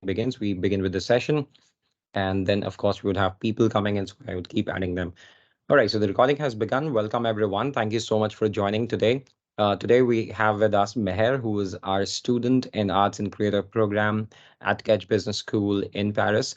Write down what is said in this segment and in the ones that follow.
begins, we begin with the session. And then, of course, we would have people coming in, so I would keep adding them. All right, so the recording has begun. Welcome, everyone. Thank you so much for joining today. Today, we have with us Meher, who is our student in Arts and Creative Program at KEDGE Business School in Paris.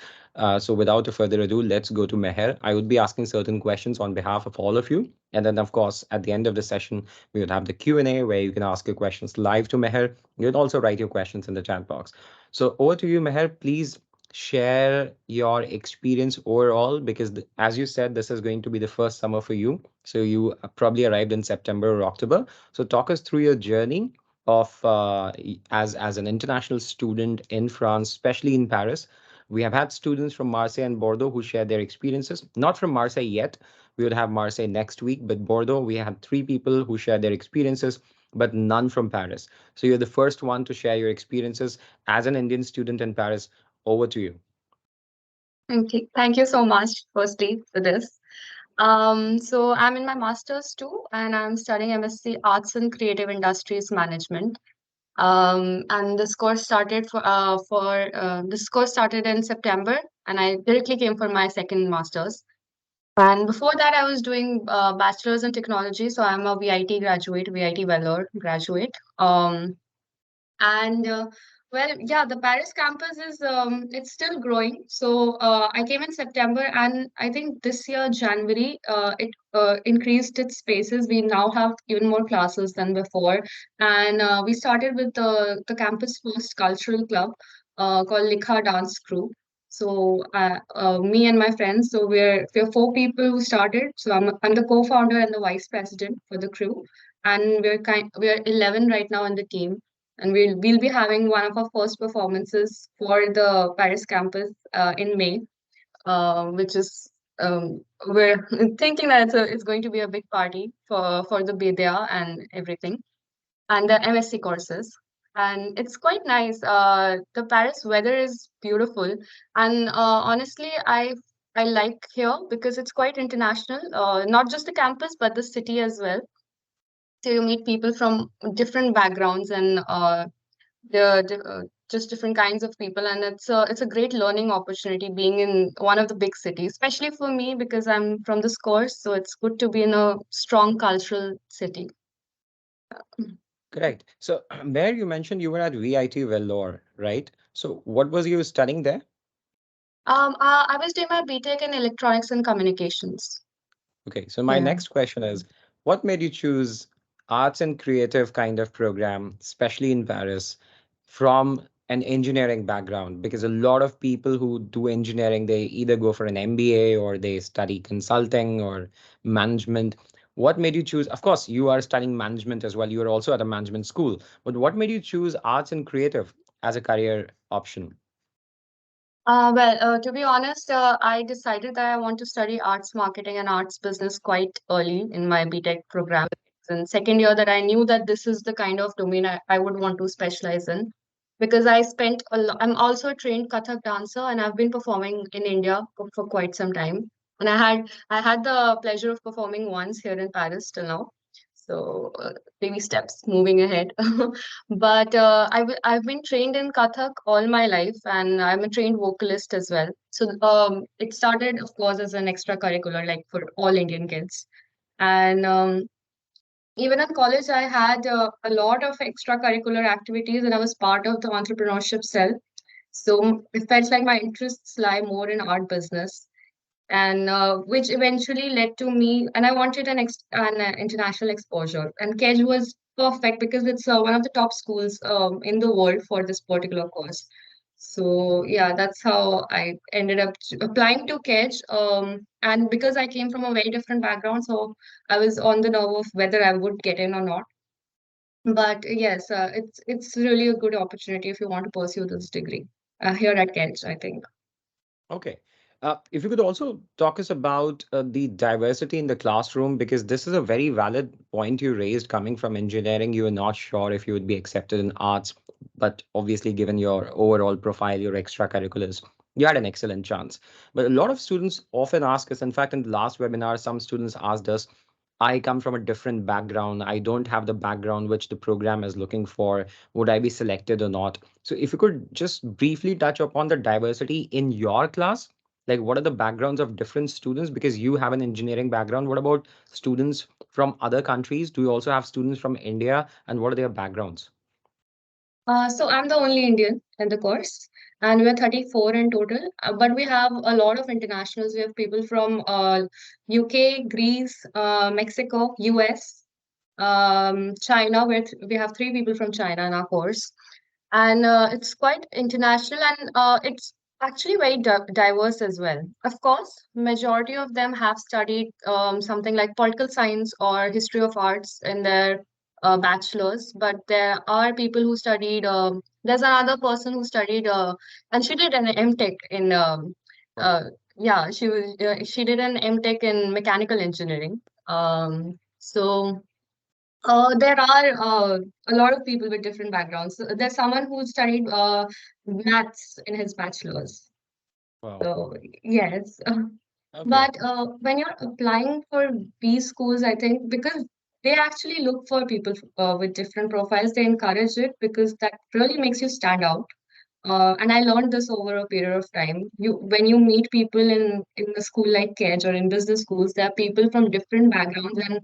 So without further ado, let's go to Meher. I would be asking certain questions on behalf of all of you. And then, of course, at the end of the session, we would have the Q&A where you can ask your questions live to Meher. You can also write your questions in the chat box. So over to you, Meher. Please share your experience overall because as you said, this is going to be the first summer for you, so you probably arrived in September or October. So talk us through your journey of as an international student in France, especially in Paris. We have had students from Marseille and Bordeaux who share their experiences, not from Marseille yet. We will have Marseille next week, but Bordeaux, we had 3 people who share their experiences, but none from Paris. So you're the first one to share your experiences as an Indian student in Paris. Over to you. Okay, thank you so much, firstly, for this. So I'm in my master's too, and I'm studying MSc Arts and Creative Industries Management. And this course started this course started in September, and I directly came for my second master's. And before that, I was doing bachelor's in technology, so I'm a VIT graduate, VIT Vellore graduate. And well, yeah, the Paris campus is it's still growing. So I came in September, and I think this year January it increased its spaces. We now have even more classes than before, and we started with the campus first cultural club called Likha Dance Crew. So me and my friends, so we're 4 people who started. So I'm the co-founder and the vice president for the crew, and we're 11 right now in the team, and we'll be having one of our first performances for the Paris campus in May, which is we're thinking that it's going to be a big party for the Bidya and everything, and the MSc courses. And it's quite nice. The Paris weather is beautiful, and honestly, I like here because it's quite international. Not just the campus, but the city as well. So you meet people from different backgrounds and just different kinds of people, and it's a great learning opportunity being in one of the big cities, especially for me because I'm from this course. So it's good to be in a strong cultural city. Correct. So where you mentioned you were at VIT Vellore, right? So what was you studying there? I was doing my BTech in electronics and communications. Okay, so my Yeah. next question is, what made you choose arts and creative kind of program, especially in Paris, from an engineering background? Because a lot of people who do engineering, they either go for an MBA or they study consulting or management. What made you choose? Of course, you are studying management as well. You are also at a management school. But what made you choose arts and creative as a career option? To be honest, I decided that I want to study arts marketing and arts business quite early in my BTech program. In second year, that I knew that this is the kind of domain I would want to specialize in, because I'm also a trained Kathak dancer, and I've been performing in India for quite some time. And I had the pleasure of performing once here in Paris till now. So baby steps moving ahead. But I've been trained in Kathak all my life, and I'm a trained vocalist as well. So it started, of course, as an extracurricular, like for all Indian kids. And even in college, I had a lot of extracurricular activities, and I was part of the entrepreneurship cell. So it felt like my interests lie more in art business, and which eventually led to me, and I wanted an international exposure, and KEDGE was perfect because it's one of the top schools in the world for this particular course. So yeah, that's how I ended up applying to KEDGE, and because I came from a very different background, so I was on the nerve of whether I would get in or not. But yes, it's really a good opportunity if you want to pursue this degree here at KEDGE, I think. Okay. If you could also talk us about the diversity in the classroom, because this is a very valid point you raised. Coming from engineering, you were not sure if you would be accepted in arts, but obviously, given your overall profile, your extracurriculars, you had an excellent chance. But a lot of students often ask us, in fact, in the last webinar, some students asked us, I come from a different background. I don't have the background which the program is looking for. Would I be selected or not? So if you could just briefly touch upon the diversity in your class, like what are the backgrounds of different students? Because you have an engineering background. What about students from other countries? Do you also have students from India? And what are their backgrounds? So I'm the only Indian in the course, and we're 34 in total. But we have a lot of internationals. We have people from UK, Greece, Mexico, US, China. We have three people from China in our course, and it's quite international, and it's actually very diverse as well. Of course, majority of them have studied something like political science or history of arts in their bachelor's, but there are people who studied. There's another person who studied, and she did an MTech in. Wow. Yeah, she did an MTech in mechanical engineering. So there are a lot of people with different backgrounds. So there's someone who studied maths in his bachelor's. Wow. So yes, Okay. but when you're applying for these schools, I think because they actually look for people with different profiles, they encourage it because that really makes you stand out. And I learned this over a period of time. When you meet people in a school like KEDGE or in business schools, there are people from different backgrounds, and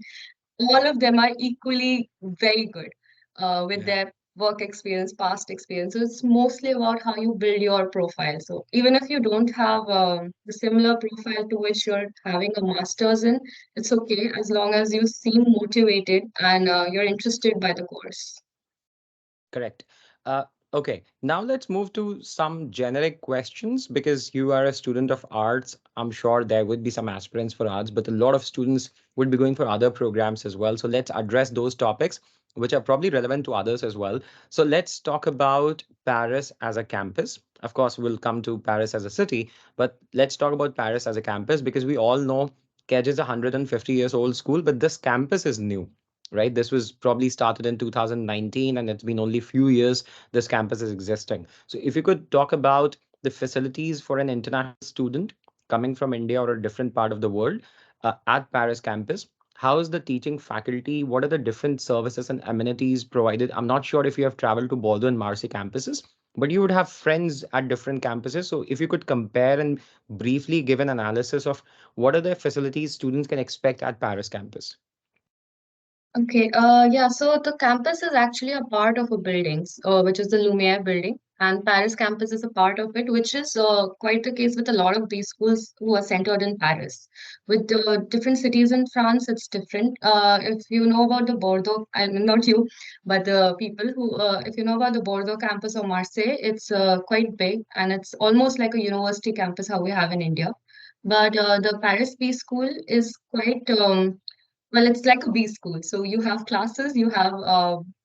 all of them are equally very good with Yeah. their work experience, past experience. So it's mostly about how you build your profile. So even if you don't have the similar profile to which you're having a master's in, it's okay as long as you seem motivated and you're interested by the course. Correct. Uh, okay, now let's move to some generic questions because you are a student of arts. I'm sure there would be some aspirants for arts, but a lot of students would be going for other programs as well. So let's address those topics, which are probably relevant to others as well. So let's talk about Paris as a campus. Of course, we'll come to Paris as a city, but let's talk about Paris as a campus because we all know Kedge is a 150 years old school, but this campus is new, right? This was probably started in 2019 and it's been only a few years this campus is existing. So if you could talk about the facilities for an international student coming from India or a different part of the world at Paris campus, how is the teaching faculty? What are the different services and amenities provided? I'm not sure if you have traveled to Bordeaux and Marseille campuses, but you would have friends at different campuses. So if you could compare and briefly give an analysis of what are the facilities students can expect at Paris campus. Okay, yeah, so the campus is actually a part of a building, which is the Lumiere building, and Paris campus is a part of it, which is quite the case with a lot of these schools who are centered in Paris. With the different cities in France, it's different. If you know about the Bordeaux, and not you, but the people who, if you know about the Bordeaux campus or Marseille, it's quite big and it's almost like a university campus, how we have in India. But the Paris B school is quite well, it's like a B school. So you have classes, you have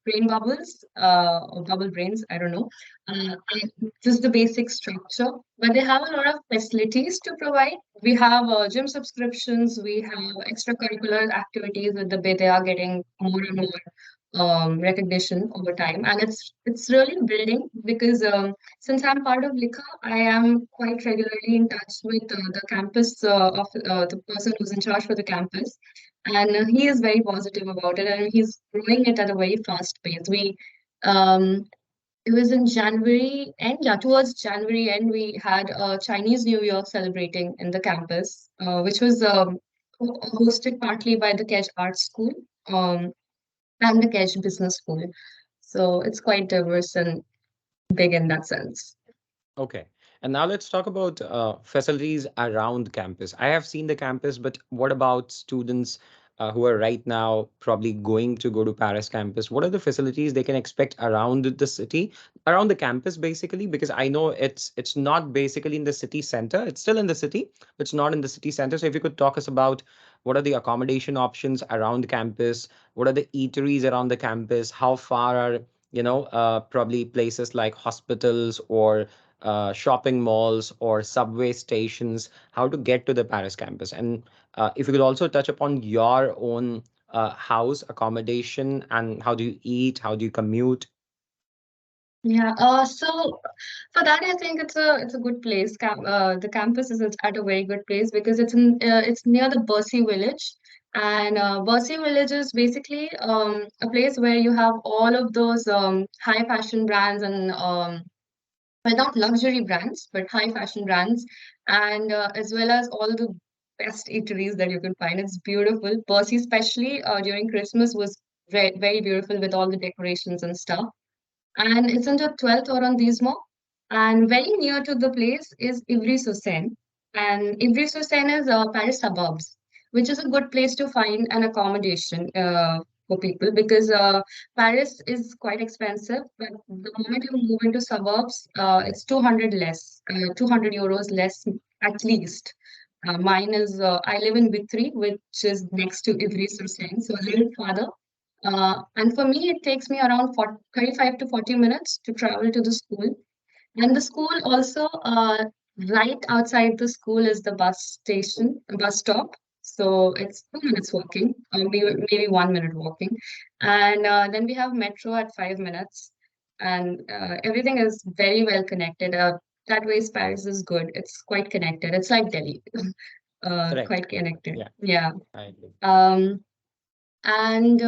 brain bubbles, or bubble brains, I don't know. And just the basic structure. But they have a lot of facilities to provide. We have gym subscriptions, we have extracurricular activities with the way they are getting more and more recognition over time. And it's really building because since I'm part of Likha, I am quite regularly in touch with the campus of the person who's in charge for the campus, and he is very positive about it, and he's growing it at a very fast pace. Um, it was in January end, yeah, towards January end, we had a Chinese New Year celebrating in the campus, which was hosted partly by the KEDGE Arts School and the KEDGE Business School. So it's quite diverse and big in that sense. Okay. And now let's talk about facilities around campus. I have seen the campus, but what about students who are right now probably going to go to Paris campus? What are the facilities they can expect around the city, around the campus, basically? Because I know it's not basically in the city center. It's still in the city, but it's not in the city center. So if you could talk us about what are the accommodation options around campus, what are the eateries around the campus, how far are probably places like hospitals or shopping malls or subway stations, how to get to the Paris campus. And if you could also touch upon your own house accommodation and how do you eat, how do you commute? Yeah, so for that, I think it's a good place. The campus is at a very good place because it's near the Bercy village, And Bercy Village is basically a place where you have all of those high fashion brands and well, not luxury brands, but high fashion brands, and as well as all the best eateries that you can find. It's beautiful. Bercy, especially during Christmas, was very beautiful with all the decorations and stuff. And it's in the 12th arrondissement. And very near to the place is Ivry-sur-Seine. And Ivry-sur-Seine is Paris suburbs, which is a good place to find an accommodation for people because Paris is quite expensive. But the moment you move into suburbs, it's 200 less, 200 euros less at least. Mine is, I live in Vitry, which is next to Ivry-sur-Seine, so a little farther. And for me, it takes me around 40, 35 to 40 minutes to travel to the school. And the school also, right outside the school is the bus station, bus stop. So it's 2 minutes walking, or maybe 1 minute walking. And then we have metro at 5 minutes. And everything is very well connected. That way, Paris is good. It's quite connected. It's like Delhi, Correct. quite connected. Yeah, Yeah. I agree. Um, and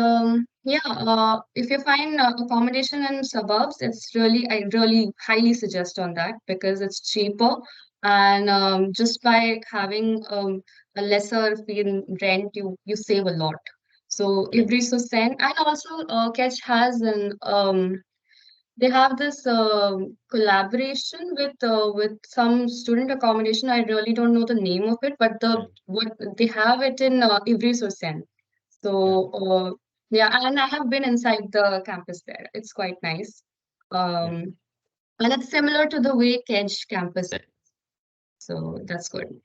yeah, if you find accommodation in suburbs, I really highly suggest on that because it's cheaper. And just by having a lesser fee in rent, you save a lot. So Correct. every so send, and also Catch has an they have this collaboration with some student accommodation. I really don't know the name of it, but the Correct. what they have it in Ivry Sosen. Yeah. So yeah, and I have been inside the campus there. It's quite nice. Yeah. Um, and it's similar to the way KEDGE campus is. So that's good.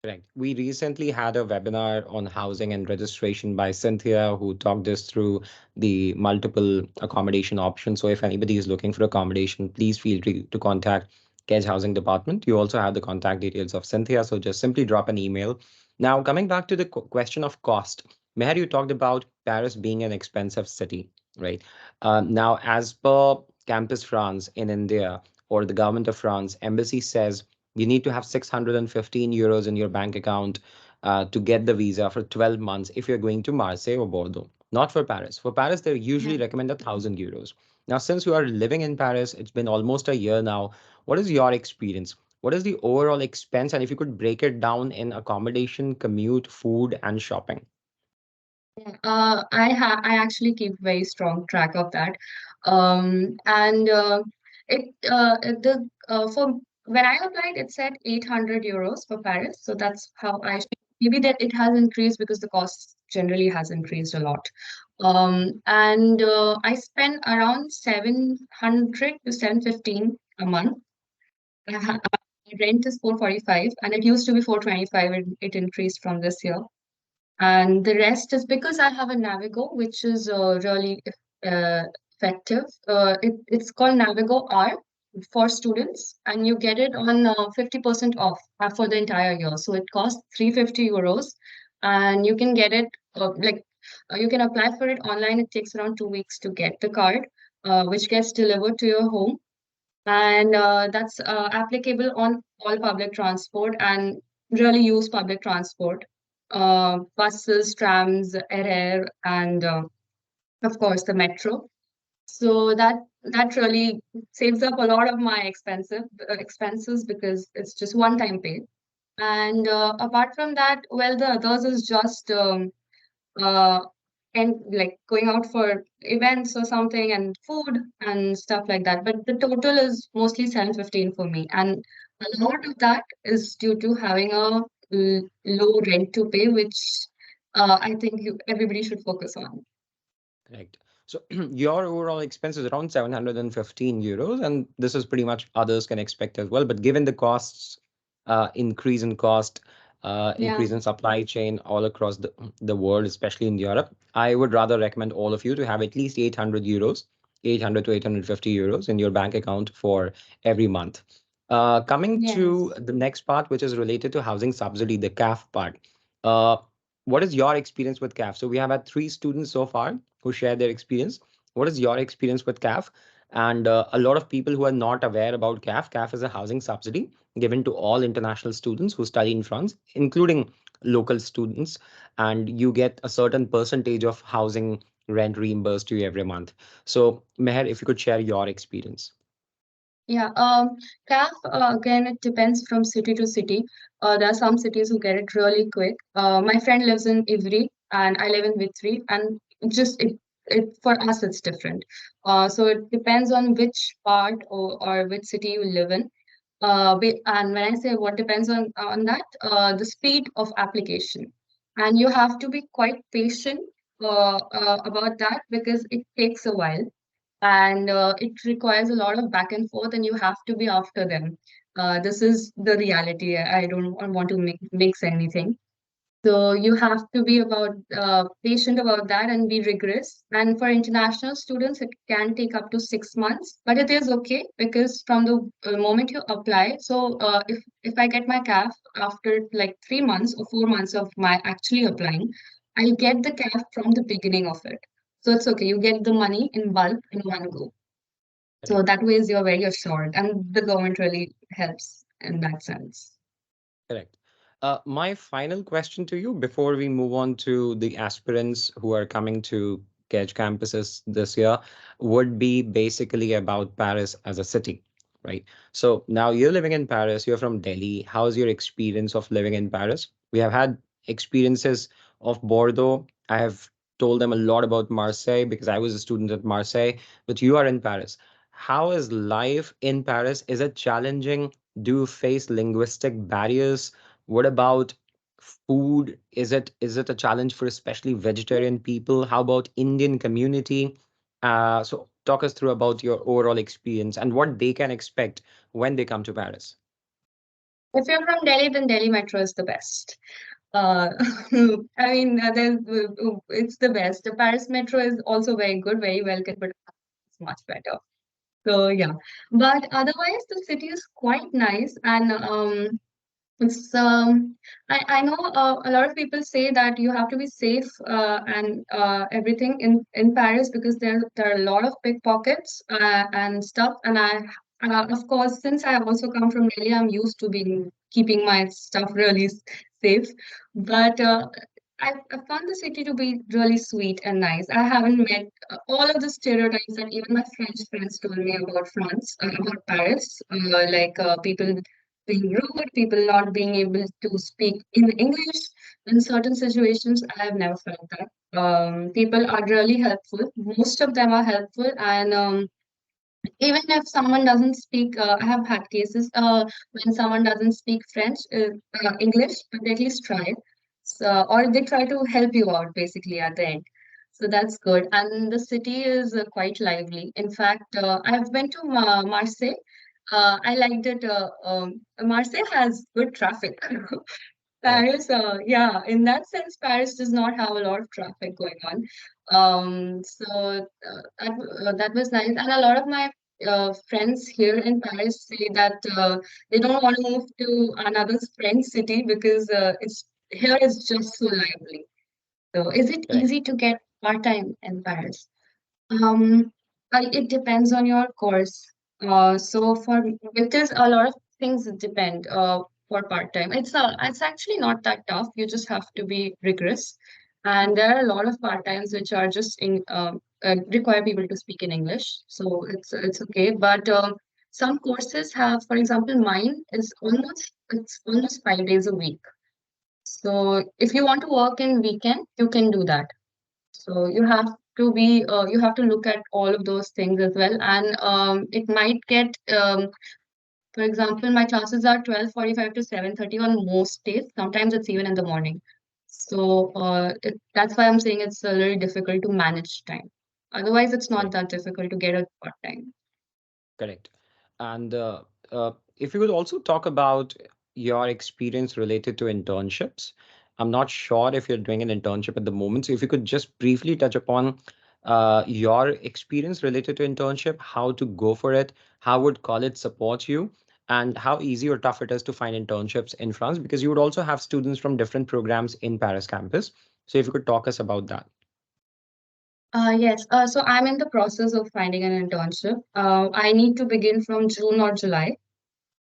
Correct. We recently had a webinar on housing and registration by Cynthia, who talked us through the multiple accommodation options. So if anybody is looking for accommodation, please feel free to contact Kedge Housing Department. You also have the contact details of Cynthia, so just simply drop an email. Now, coming back to the question of cost, Meher, you talked about Paris being an expensive city, right? Now, as per Campus France in India or the government of France, embassy says you need to have 615 euros in your bank account to get the visa for 12 months if you're going to Marseille or Bordeaux. Not for Paris. For Paris, they Yeah. usually recommend 1,000 euros. Now, since you are living in Paris, it's been almost a year now. What is your experience? What is the overall expense? And if you could break it down in accommodation, commute, food, and shopping. I actually keep very strong track of that. And the for when I applied, it said 800 euros for Paris. So that's how maybe that it has increased because the cost generally has increased a lot. And I spend around 700 to 715 a month. Rent is 445 and it used to be 425. It increased from this year. And the rest is because I have a Navigo, which is really uh, effective. It's called Navigo R for students, and you get it on 50% off for the entire year. So it costs 350 euros, and you can get it you can apply for it online. It takes around 2 weeks to get the card, which gets delivered to your home, and that's applicable on all public transport and really use public transport, buses, trams, RR, and of course the metro. So that really saves up a lot of my expenses because it's just one time pay. And apart from that, well, the others is just uh, and like going out for events or something and food and stuff like that. But the total is mostly 715 for me. And a lot of that is due to having a low rent to pay, which I think everybody should focus on. Correct. So your overall expense is around 715 euros, and this is pretty much others can expect as well. But given the costs, increase in cost, Yeah. increase in supply chain all across the world, especially in Europe, I would rather recommend all of you to have at least 800 euros, 800 to 850 euros in your bank account for every month. Coming Yes. to the next part, which is related to housing subsidy, the CAF part. Uh, what is your experience with CAF? So we have had 3 students so far who share their experience. What is your experience with CAF? And a lot of people who are not aware about CAF, CAF is a housing subsidy given to all international students who study in France, including local students, and you get a certain percentage of housing rent reimbursed to you every month. So, Meher, if you could share your experience. Yeah, CAF, again, it depends from city to city. There are some cities who get it really quick. My friend lives in Ivry and I live in Vitry, and it for us it's different. So it depends on which part or which city you live in. And when I say what depends on that, the speed of application, and you have to be quite patient about that because it takes a while and it requires a lot of back and forth and you have to be after them. This is the reality. I don't want to mix anything. So you have to be about patient about that and be rigorous. And for international students, it can take up to 6 months, but it is okay because from the moment you apply, so if I get my CAF after like 3 months or 4 months of my actually applying, I'll get the CAF from the beginning of it. So it's okay. You get the money in bulk in one go. So Correct. that way you're very assured, and the government really helps in that sense. Correct. My final question to you before we move on to the aspirants who are coming to KEDGE campuses this year would be basically about Paris as a city, right? So now you're living in Paris, you're from Delhi. How's your experience of living in Paris? We have had experiences of Bordeaux. I have told them a lot about Marseille because I was a student at Marseille, but you are in Paris. How is life in Paris? Is it challenging? Do you face linguistic barriers? What about food? Is it a challenge for especially vegetarian people? How about Indian community? So talk us through about your overall experience and what they can expect when they come to Paris. If you're from Delhi, then Delhi Metro is the best. Uh, I mean, it's the best. The Paris Metro is also very good, very well, but it's much better. So yeah, but otherwise the city is quite nice, and it's I know a lot of people say that you have to be safe and everything in Paris because there are a lot of pickpockets and stuff. And I of course, since I have also come from Delhi, I'm used to being keeping my stuff really safe. But I found the city to be really sweet and nice. I haven't met all of the stereotypes that even my French friends told me about France, about Paris, like people being rude, people not being able to speak in English. In certain situations, I have never felt that. People are really helpful. Most of them are helpful, and even if someone doesn't speak, I have had cases when someone doesn't speak French, English, but they at least try. So, or they try to help you out basically at the end. So that's good. And the city is quite lively. In fact, I've been to Marseille. I liked it. Marseille has good traffic. Correct. Paris, yeah, in that sense, Paris does not have a lot of traffic going on. That was nice. And a lot of my friends here in Paris say that they don't want to move to another French city because it's here is just so lively. So, is it Correct. easy to get part-time in Paris? Um, it depends on your course. So for because a lot of things depend for part-time. It's actually not that tough. You just have to be rigorous. And there are a lot of part-times which are just in require people to speak in English. So it's okay. But some courses have, for example, mine is almost 5 days a week. So if you want to work in weekend, you can do that. So you have to look at all of those things as well. And it might get, for example, my classes are 12:45 to 7:30 on most days. Sometimes it's even in the morning. So that's why I'm saying it's a little difficult to manage time. Otherwise, it's not Correct. that difficult to get a part time. Correct. And if you could also talk about your experience related to internships. I'm not sure if you're doing an internship at the moment. So if you could just briefly touch upon your experience related to internship, how to go for it, how would college support you, and how easy or tough it is to find internships in France, because you would also have students from different programs in Paris campus. So if you could talk us about that. Yes, so I'm in the process of finding an internship. I need to begin from June or July.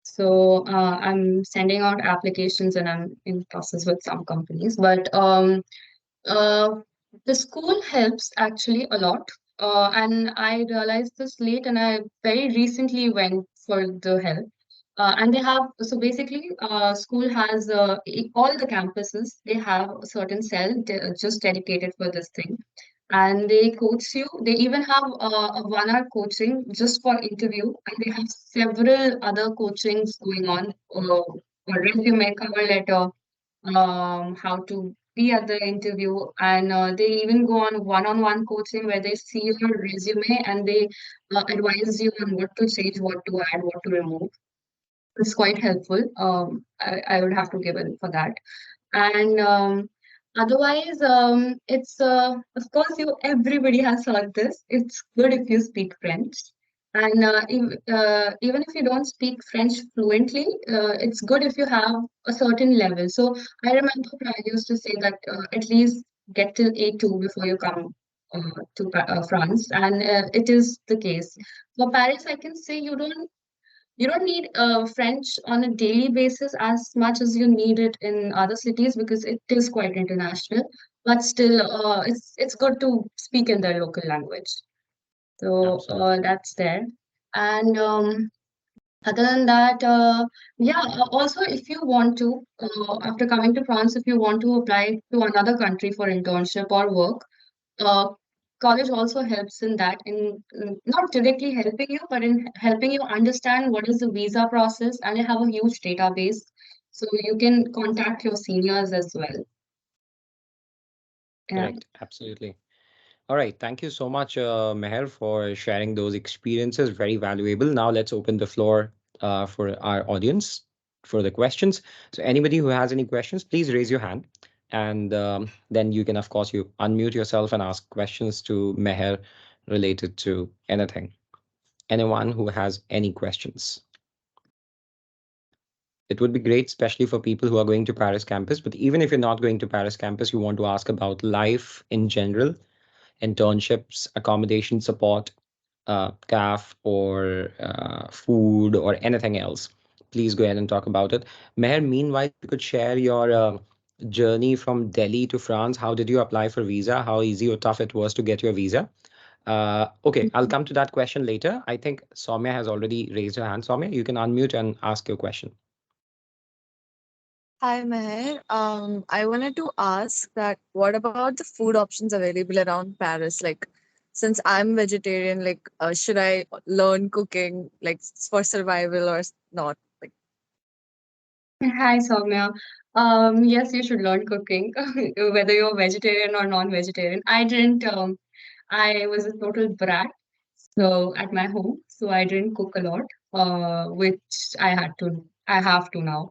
So I'm sending out applications and I'm in process with some companies. But uh, the school helps actually a lot. And I realized this late, and I very recently went for the help. And they have, so basically, school has all the campuses, they have a certain cell just dedicated for this thing. And they coach you. They even have a 1 hour coaching just for interview, and they have several other coachings going on. Resume, cover letter, how to be at the interview, and they even go on one-on-one coaching where they see your resume and they advise you on what to change, what to add, what to remove. It's quite helpful. I would have to give it for that. And otherwise, it's of course you everybody has heard this. It's good if you speak French, and even if you don't speak French fluently, it's good if you have a certain level. So I remember I used to say that at least get till A2 before you come to France, and it is the case. For Paris, I can say you don't need French on a daily basis as much as you need it in other cities because it is quite international. But still, it's good to speak in their local language. So Absolutely. that's there. And other than that, yeah. Also, if you want to, after coming to France, if you want to apply to another country for internship or work, uh, college also helps in that, in not directly helping you, but in helping you understand what is the visa process, and they have a huge database, so you can contact your seniors as well. Yeah. Correct. Absolutely. All right. Thank you so much, Meher, for sharing those experiences. Very valuable. Now let's open the floor for our audience for the questions. So anybody who has any questions, please raise your hand. And then you can, of course, you unmute yourself and ask questions to Meher related to anything. Anyone who has any questions. It would be great, especially for people who are going to Paris campus. But even if you're not going to Paris campus, you want to ask about life in general, internships, accommodation support, CAF, or food, or anything else, please go ahead and talk about it. Meher, meanwhile, you could share your journey from Delhi to France. How did you apply for visa? How easy or tough it was to get your visa? Okay, I'll come to that question later. I think Soumya has already raised her hand. Soumya, you can unmute and ask your question. Hi, Meher. I wanted to ask that what about the food options available around Paris? Like, since I'm vegetarian, like, should I learn cooking, like, for survival or not? Like, Hi, Soumya. Yes, you should learn cooking, whether you're vegetarian or non-vegetarian. I didn't. I was a total brat, so at my home, so I didn't cook a lot, which I had to. I have to now.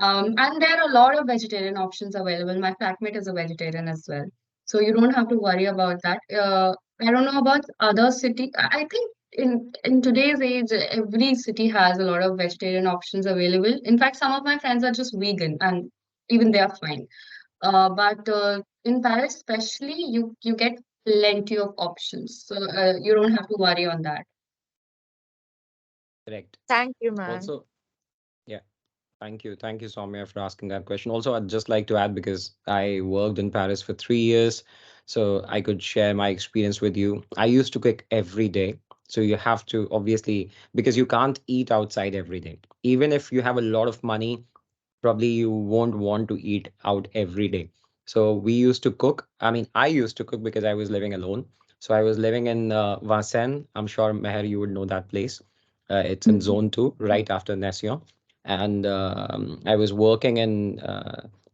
And there are a lot of vegetarian options available. My flatmate is a vegetarian as well, so you don't have to worry about that. I don't know about other city. I think in today's age, every city has a lot of vegetarian options available. In fact, some of my friends are just vegan, and even they are fine. But in Paris, especially, you get plenty of options, so you don't have to worry on that. Correct. thank you, man. Also, yeah. Thank you. Thank you, Soumya, for asking that question. Also, I'd just like to add because I worked in Paris for 3 years, so I could share my experience with you. I used to cook every day. So you have to obviously, because you can't eat outside every day. Even if you have a lot of money, probably you won't want to eat out every day. So we used to cook. I mean, I used to cook because I was living alone. So I was living in Vincennes. I'm sure, Meher, you would know that place. It's in Mhm. zone 2, right after Nation. And I was working in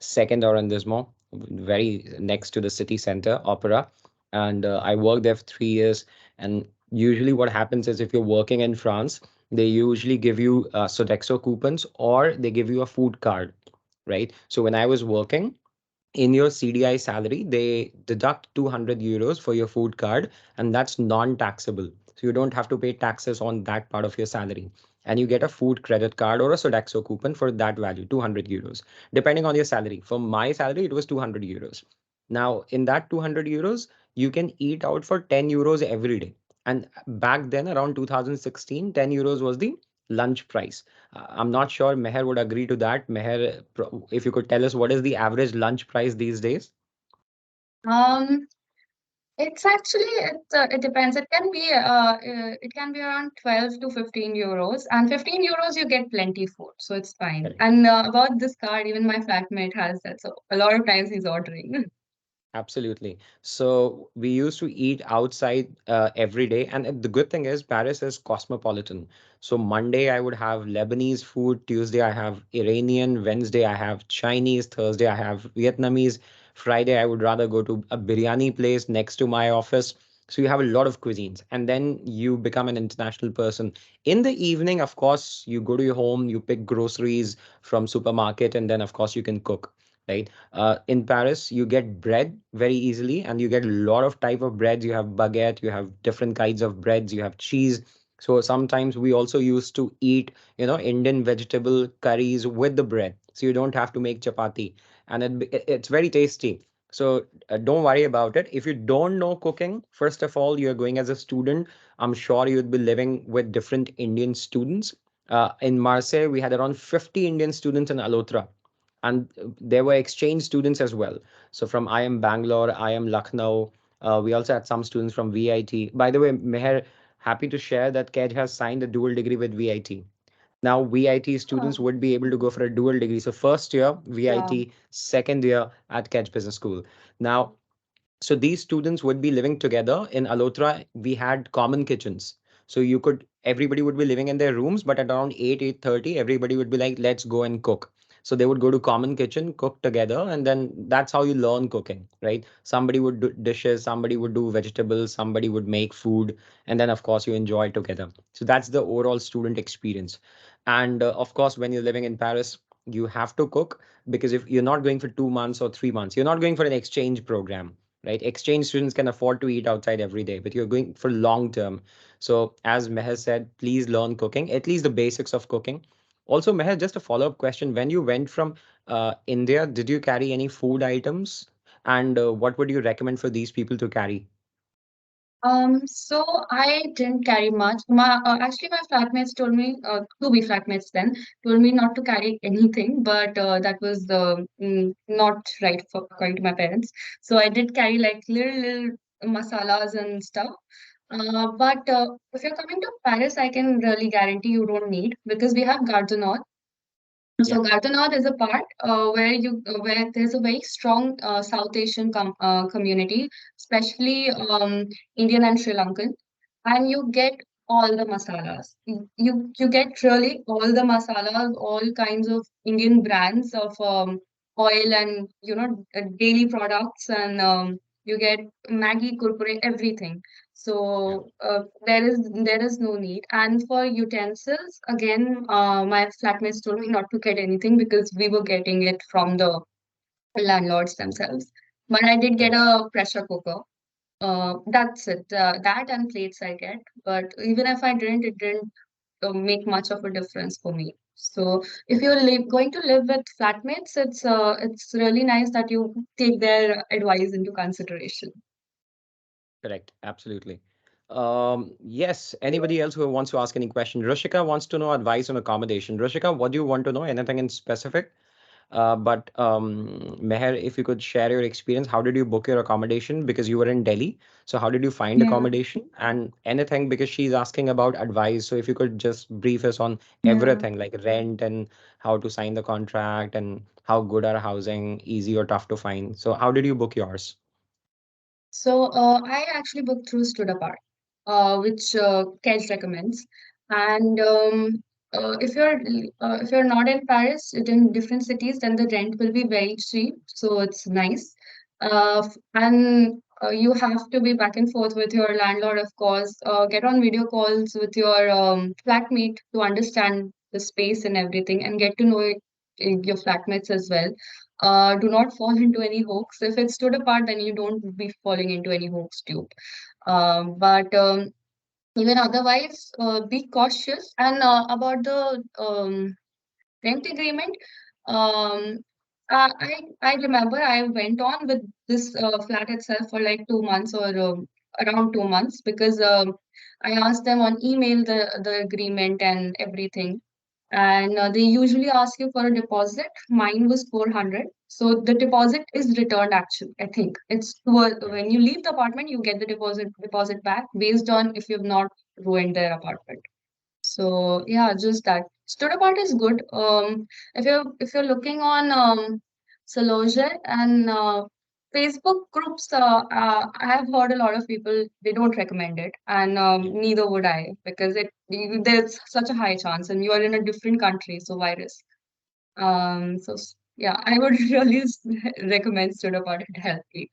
second arrondissement, very next to the city center, Opera. And I worked there for 3 years. And usually what happens is if you're working in France, they usually give you Sodexo coupons or they give you a food card, right? So when I was working, in your CDI salary, they deduct 200 euros for your food card, and that's non-taxable. So you don't have to pay taxes on that part of your salary. And you get a food credit card or a Sodexo coupon for that value, 200 euros, depending on your salary. For my salary, it was 200 euros. Now, in that 200 euros, you can eat out for 10 euros every day. And back then, around 2016, 10 euros was the lunch price. I'm not sure Meher would agree to that. Meher, if you could tell us what is the average lunch price these days? Um, it's actually it depends. It can be around 12 to 15 euros, and 15 euros you get plenty food, so it's fine. Correct. And about this card, even my flatmate has that, so a lot of times he's ordering. Absolutely. So we used to eat outside every day, and the good thing is Paris is cosmopolitan. So Monday I would have Lebanese food, Tuesday I have Iranian, Wednesday I have Chinese, Thursday I have Vietnamese, Friday I would rather go to a biryani place next to my office. So you have a lot of cuisines, and then you become an international person. In the evening, of course, you go to your home, you pick groceries from supermarket, and then of course you can cook, right? In Paris, you get bread very easily, and you get a lot of type of breads. You have baguette, you have different kinds of breads, you have cheese. So sometimes we also used to eat, Indian vegetable curries with the bread. So you don't have to make chapati, and it's very tasty. So don't worry about it. If you don't know cooking, first of all, you're going as a student. I'm sure you'd be living with different Indian students. In Marseille, we had around 50 Indian students in Alotra, and there were exchange students as well. So from I am Bangalore, I am Lucknow. We also had some students from VIT. By the way, Meher, happy to share that KEDGE has signed a dual degree with VIT. Now VIT students Oh, would be able to go for a dual degree. So first year yeah. VIT, second year at KEDGE Business School. Now, so these students would be living together in Alotra. We had common kitchens. So everybody would be living in their rooms, but at around 8, 8:30, everybody would be like, let's go and cook. So they would go to common kitchen, cook together, and then that's how you learn cooking, right? Somebody would do dishes, somebody would do vegetables, somebody would make food, and then of course you enjoy together. So that's the overall student experience. And of course, when you're living in Paris, you have to cook, because if you're not going for 2 months or 3 months, you're not going for an exchange program, right? Exchange students can afford to eat outside every day, but you're going for long term. So as Meher said, please learn cooking, at least the basics of cooking. Also, Meher, just a follow-up question. When you went from India, did you carry any food items? And what would you recommend for these people to carry? So I didn't carry much. Actually, my flatmates told me, to be flatmates then, told me not to carry anything, but that was not right for according to my parents. So I did carry like little masalas and stuff. But if you're coming to Paris, I can really guarantee you don't need, because we have Gare du Nord. Yeah, So Gardanath is a part where there's a very strong South Asian community, especially Indian and Sri Lankan, and you get all the masalas. You get really all the masalas, all kinds of Indian brands of oil and daily products, and you get Maggi, Kurkure, everything. yeah, So there is no need. And for utensils, again, my flatmates told me not to get anything because we were getting it from the landlords themselves. But I did get correct. a pressure cooker. That's it. That and plates I get. But even if I didn't, it didn't make much of a difference for me. So if you're going to live with flatmates, it's really nice that you take their advice into consideration. Correct. Absolutely. Yes. Anybody else who wants to ask any question? Rushika wants to know advice on accommodation. Rushika, what do you want to know? Anything in specific? But Meher, if you could share your experience, how did you book your accommodation? Because you were in Delhi. So how did you find Yeah. accommodation and anything? Because she's asking about advice. So if you could just brief us on Yeah. everything, like rent and how to sign the contract and how good are housing, easy or tough to find. So how did you book yours? So I actually booked through StudApart, which Kedge recommends. And if you're not in Paris, in different cities, then the rent will be very cheap. So it's nice. And you have to be back and forth with your landlord, of course. Get on video calls with your flatmate to understand the space and everything, and get to know your flatmates as well. Do not fall into any hoax. If it stood apart, then you don't be falling into any hoax tube. But even otherwise, be cautious. And about the rent agreement, um, I remember I went on with this flat itself for like 2 months or around 2 months because I asked them on email the agreement and everything. And they usually ask you for a deposit. Mine was 400. So the deposit is returned actually. I think it's Right. when you leave the apartment, you get the deposit back based on if you've not ruined their apartment. So yeah, just that. Studapart is good. If you're looking on Sologer and Facebook groups, I have heard a lot of people they don't recommend it, and Yeah. neither would I because there's such a high chance, and you are in a different country, so why risk? Yeah, I would really recommend Studapart. It helped me.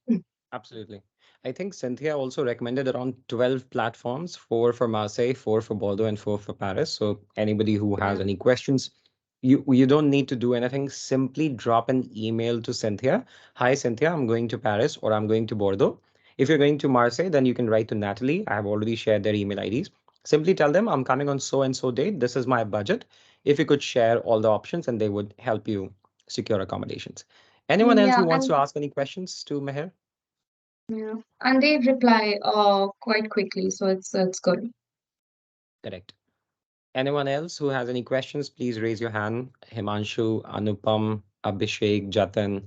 Absolutely. I think Cynthia also recommended around 12 platforms, four for Marseille, four for Bordeaux, and four for Paris. So anybody who has Yeah. any questions, you don't need to do anything. Simply drop an email to Cynthia. Hi, Cynthia, I'm going to Paris or I'm going to Bordeaux. If you're going to Marseille, then you can write to Natalie. I have already shared their email IDs. Simply tell them I'm coming on so and so date. This is my budget. If you could share all the options, and they would help you secure accommodations. Anyone else who Yeah, wants and to ask any questions to Meher? yeah, and they reply quite quickly, so it's good. Correct. Anyone else who has any questions, please raise your hand. Himanshu, Anupam, Abhishek, Jatan,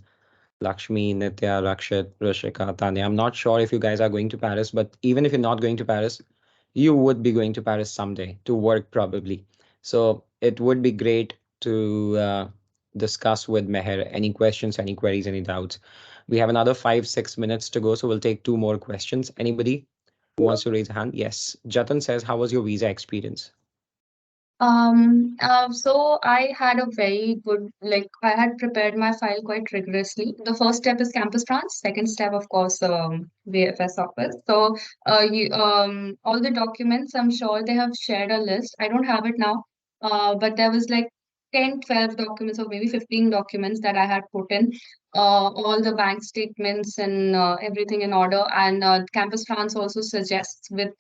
Lakshmi, Nitya, Rakshit, Rishika, Tanya. I'm not sure if you guys are going to Paris, but even if you're not going to Paris, you would be going to Paris someday to work probably. So it would be great to discuss with Meher any questions, any queries, any doubts. We have another 5, 6 minutes to go, so we'll take two more questions. Anybody who wants to raise a hand? Yes. Jatan says, how was your visa experience? So I had a very good, like, I had prepared my file quite rigorously. The first step is Campus France. Second step, of course, VFS office. So, all the documents, I'm sure they have shared a list. I don't have it now, but there was like 10, 12 documents or maybe 15 documents that I had put in, all the bank statements and everything in order. And Campus France also suggests with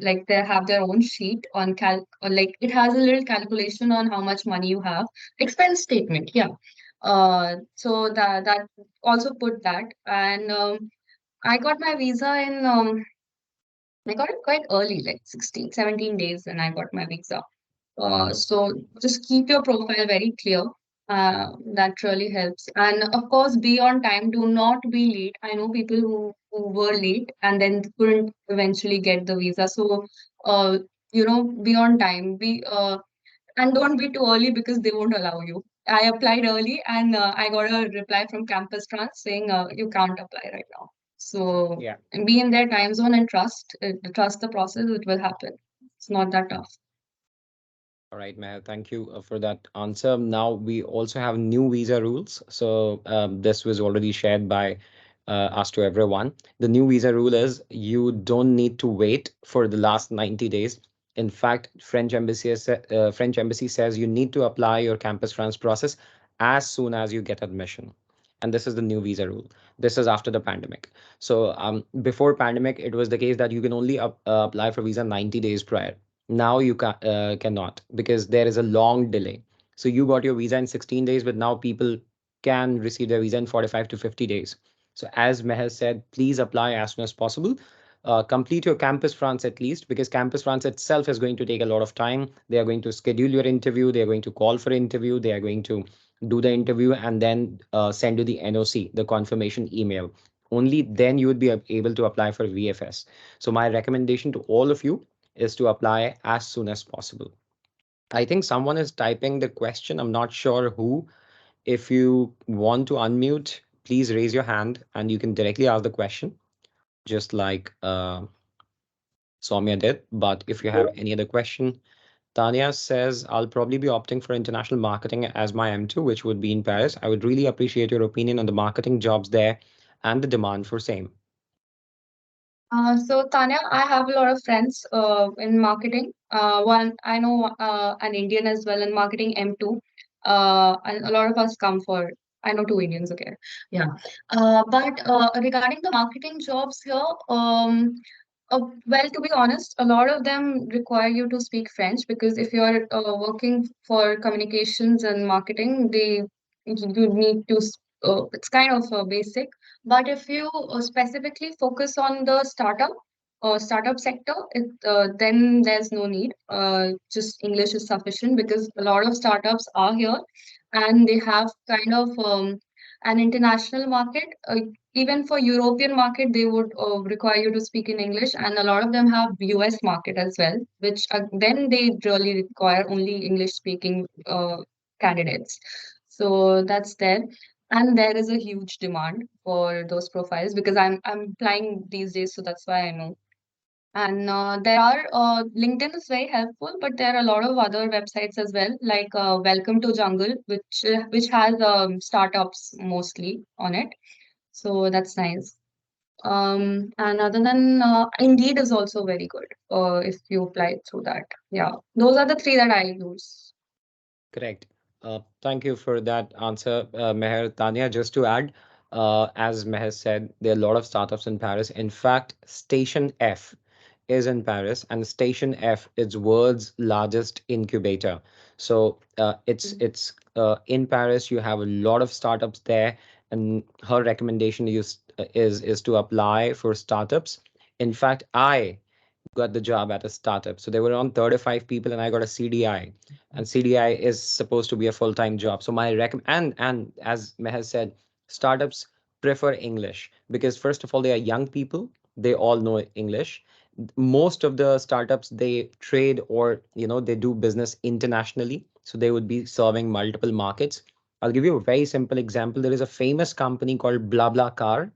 like they have their own sheet on or like it has a little calculation on how much money you have. Expense statement, yeah. So that also put that. And I got my visa in I got it quite early, like 16, 17 days, and I got my visa. So just keep your profile very clear. That really helps. And of course, be on time. Do not be late. I know people who were late and then couldn't eventually get the visa. So, uh, be on time. And don't be too early because they won't allow you. I applied early and I got a reply from Campus Trans saying you can't apply right now. So Yeah. be in their time zone and trust the process. It will happen. It's not that tough. All right, Meher, thank you for that answer. Now we also have new visa rules. So this was already shared by us to everyone. The new visa rule is you don't need to wait for the last 90 days. In fact, French embassy says you need to apply your Campus France process as soon as you get admission. And this is the new visa rule. This is after the pandemic. So before pandemic, it was the case that you can only apply for visa 90 days prior. Now you cannot because there is a long delay. So you got your visa in 16 days, but now people can receive their visa in 45 to 50 days. So as Meher said, please apply as soon as possible. Complete your Campus France at least, because Campus France itself is going to take a lot of time. They are going to schedule your interview. They are going to call for interview. They are going to do the interview and then send you the NOC, the confirmation email. Only then you would be able to apply for VFS. So my recommendation to all of you is to apply as soon as possible. I think someone is typing the question. I'm not sure who. If you want to unmute, please raise your hand and you can directly ask the question, just like Soumya did. But if you have any other question, Tanya says, I'll probably be opting for international marketing as my M2, which would be in Paris. I would really appreciate your opinion on the marketing jobs there and the demand for same. So Tanya, I have a lot of friends in marketing. One I know an Indian as well in marketing M2. And a lot of us come for I know two Indians, okay. Yeah. But regarding the marketing jobs here, well, to be honest, a lot of them require you to speak French because if you're working for communications and marketing, you need to. It's kind of basic. But if you specifically focus on the startup, startup sector, then there's no need. Just English is sufficient because a lot of startups are here and they have kind of an international market. Even for European market, they would require you to speak in English, and a lot of them have US market as well, which then they really require only English speaking candidates. So that's there. And there is a huge demand for those profiles because I'm applying these days, so that's why I know. And there are LinkedIn is very helpful, but there are a lot of other websites as well, like Welcome to Jungle, which has startups mostly on it. So that's nice. And other than Indeed is also very good if you apply through that. Yeah, those are the three that I use. Correct. Thank you for that answer, Meher. Tanya, just to add, as Meher said, there are a lot of startups in Paris. In fact, Station F is in Paris, and Station F is world's largest incubator. So it's in Paris. You have a lot of startups there, and her recommendation is to apply for startups. In fact, I got the job at a startup. So there were around 35 people and I got a CDI. And CDI is supposed to be a full-time job. So my and as Meher said, startups prefer English because first of all, they are young people. They all know English. Most of the startups they trade or they do business internationally. So they would be serving multiple markets. I'll give you a very simple example. There is a famous company called BlaBlaCar.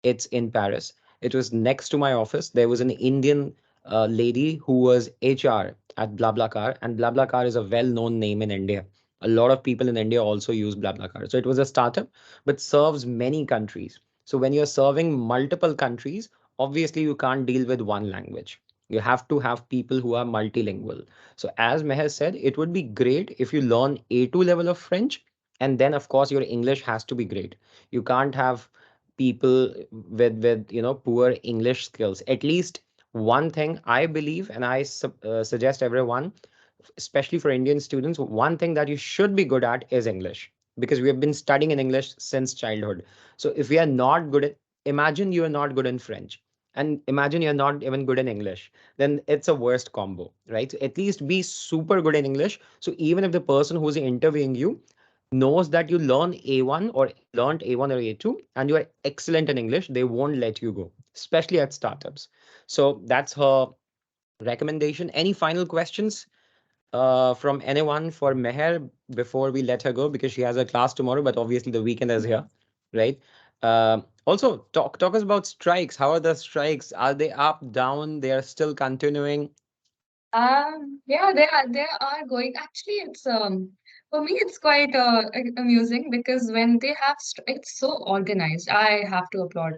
It's in Paris. It was next to my office. There was an Indian lady who was HR at BlaBlaCar, and BlaBlaCar is a well-known name in India. A lot of people in India also use BlaBlaCar. So it was a startup, but serves many countries. So when you're serving multiple countries, obviously you can't deal with one language. You have to have people who are multilingual. So as Meher said, it would be great if you learn A2 level of French, and then of course your English has to be great. You can't have people with poor English skills. At least one thing I believe, and I suggest everyone, especially for Indian students, one thing that you should be good at is English because we have been studying in English since childhood. So if we are not good at, imagine you are not good in French and imagine you're not even good in English, then it's a worst combo, right? So at least be super good in English. So even if the person who's interviewing you knows that you learn A1 or learned A1 or A2 and you are excellent in English, they won't let you go, especially at startups. So that's her recommendation. Any final questions from anyone for Meher before we let her go because she has a class tomorrow, but obviously the weekend is here, right? Also, talk us about strikes. How are the strikes? Are they up, down? They are still continuing? Yeah, they are going. Actually, it's for me it's quite amusing because when they have it's so organized. I have to applaud.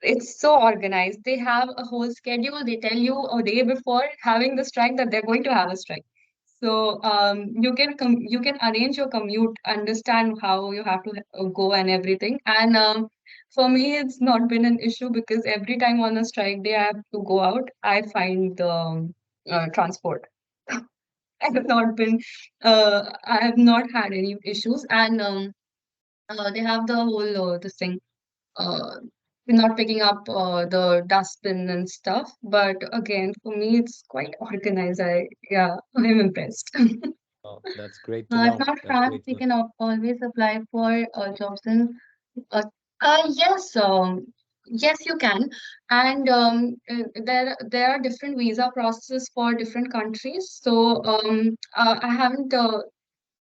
It's so organized. They have a whole schedule. They tell you a day before having the strike that they're going to have a strike. So you can arrange your commute, understand how you have to go and everything. And for me, it's not been an issue because every time on a strike day I have to go out, I find the transport. I have not been, I have not had any issues, and they have the whole this thing, uh, not picking up the dustbin and stuff. But again, for me, it's quite organized. Yeah, I'm impressed. Oh, that's great to If know. not That's France, great to we know. can always apply for jobs in. Uh, yes, yes, you can, and there are different visa processes for different countries. So I haven't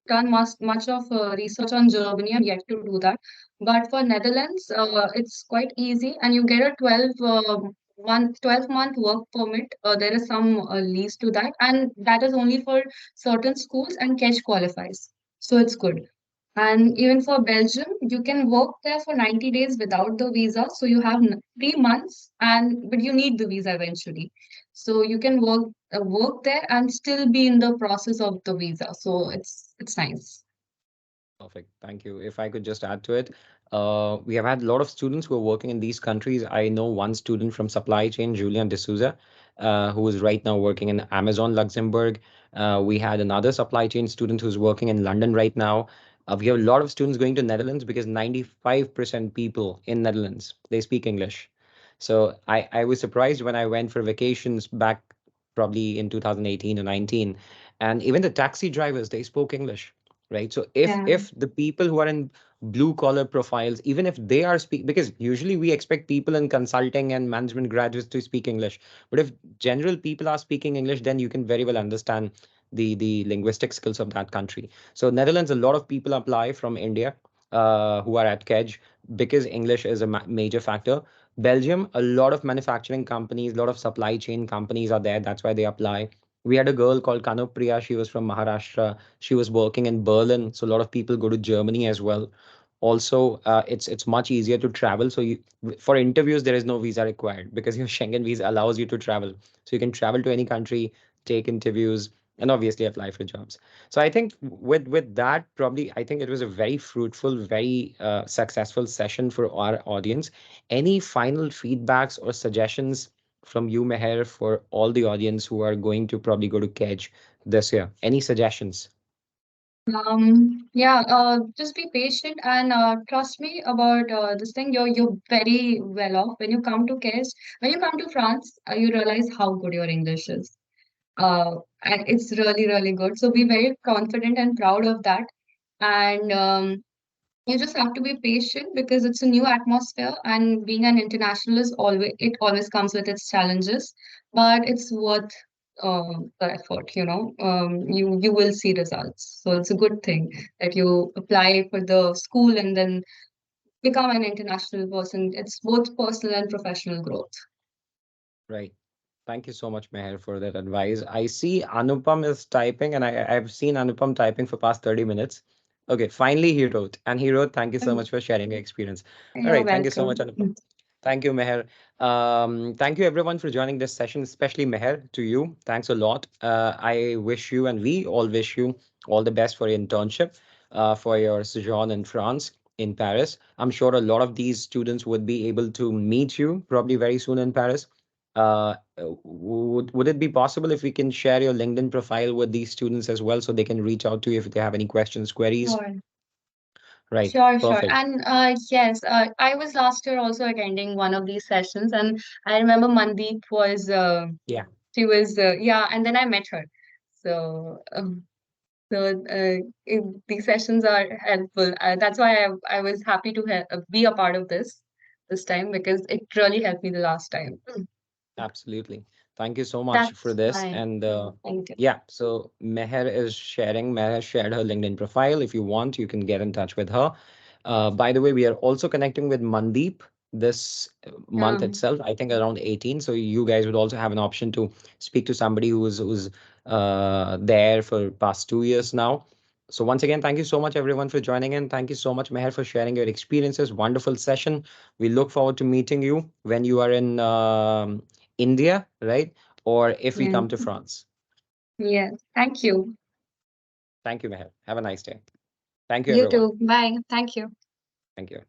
done much of research on Germany. I'm yet to do that. But for Netherlands, it's quite easy, and you get a 12-month work permit. There is some lease to that, and that is only for certain schools, and KEDGE qualifies. So it's good. And even for Belgium, you can work there for 90 days without the visa. So you have 3 months, and but you need the visa eventually. So you can work there and still be in the process of the visa. So it's nice. Perfect. Thank you. If I could just add to it, we have had a lot of students who are working in these countries. I know one student from supply chain, Julian D'Souza, who is right now working in Amazon Luxembourg. We had another supply chain student who's working in London right now. We have a lot of students going to Netherlands because 95% people in Netherlands, they speak English. So I was surprised when I went for vacations back probably in 2018 or 19, and even the taxi drivers, they spoke English, right? So Yeah. if the people who are in blue collar profiles, even if they are speak, because usually we expect people in consulting and management graduates to speak English, but if general people are speaking English, then you can very well understand the linguistic skills of that country. So Netherlands, a lot of people apply from India who are at KEDGE because English is a major factor. Belgium, a lot of manufacturing companies, a lot of supply chain companies are there. That's why they apply. We had a girl called Kanupriya. She was from Maharashtra. She was working in Berlin. So a lot of people go to Germany as well. Also, it's much easier to travel. So for interviews, there is no visa required because your Schengen visa allows you to travel. So you can travel to any country, take interviews, and obviously apply for jobs. So I think with that, probably I think it was a very fruitful, very successful session for our audience. Any final feedbacks or suggestions from you, Meher, for all the audience who are going to probably go to KEDGE this year? Any suggestions? Yeah, just be patient and trust me about this thing. You're very well off. When you come to KEDGE, when you come to France, you realize how good your English is. And it's really, really good. So be very confident and proud of that. And you just have to be patient because it's a new atmosphere, and being an international is always it always comes with its challenges, but it's worth the effort. You will see results. So it's a good thing that you apply for the school and then become an international person. It's both personal and professional growth. Right. Thank you so much, Meher, for that advice. I see Anupam is typing, and I've seen Anupam typing for past 30 minutes. Okay, finally he wrote. And he wrote, thank you so much for sharing your experience. All You're right, thank you so much, welcome. Anupam. Thank you, Meher. Thank you everyone for joining this session, especially Meher, to you. Thanks a lot. I wish you and we all wish you all the best for your internship, for your sojourn in France, in Paris. I'm sure a lot of these students would be able to meet you probably very soon in Paris. Would it be possible if we can share your LinkedIn profile with these students as well so they can reach out to you if they have any questions, queries? Sure. Right, Sure, sure. perfect. And yes, I was last year also attending one of these sessions, and I remember Mandeep was Yeah, she was yeah, and then I met her. So these sessions are helpful. That's why I was happy to be a part of this time because it really helped me the last time. absolutely. Thank you so much for That's this. fine. And Thank you. yeah, so Meher has shared her LinkedIn profile. If you want, you can get in touch with her. By the way, we are also connecting with Mandeep this month Um, itself, I think around 18. So you guys would also have an option to speak to somebody who's there for past 2 years now. So once again, thank you so much everyone for joining in. Thank you so much, Meher, for sharing your experiences. Wonderful session. We look forward to meeting you when you are in India, right? Or if we yeah. come to France. Yes. Thank you. Thank you, Meher. Have a nice day. Thank you, You everyone. too. Bye. Thank you. Thank you.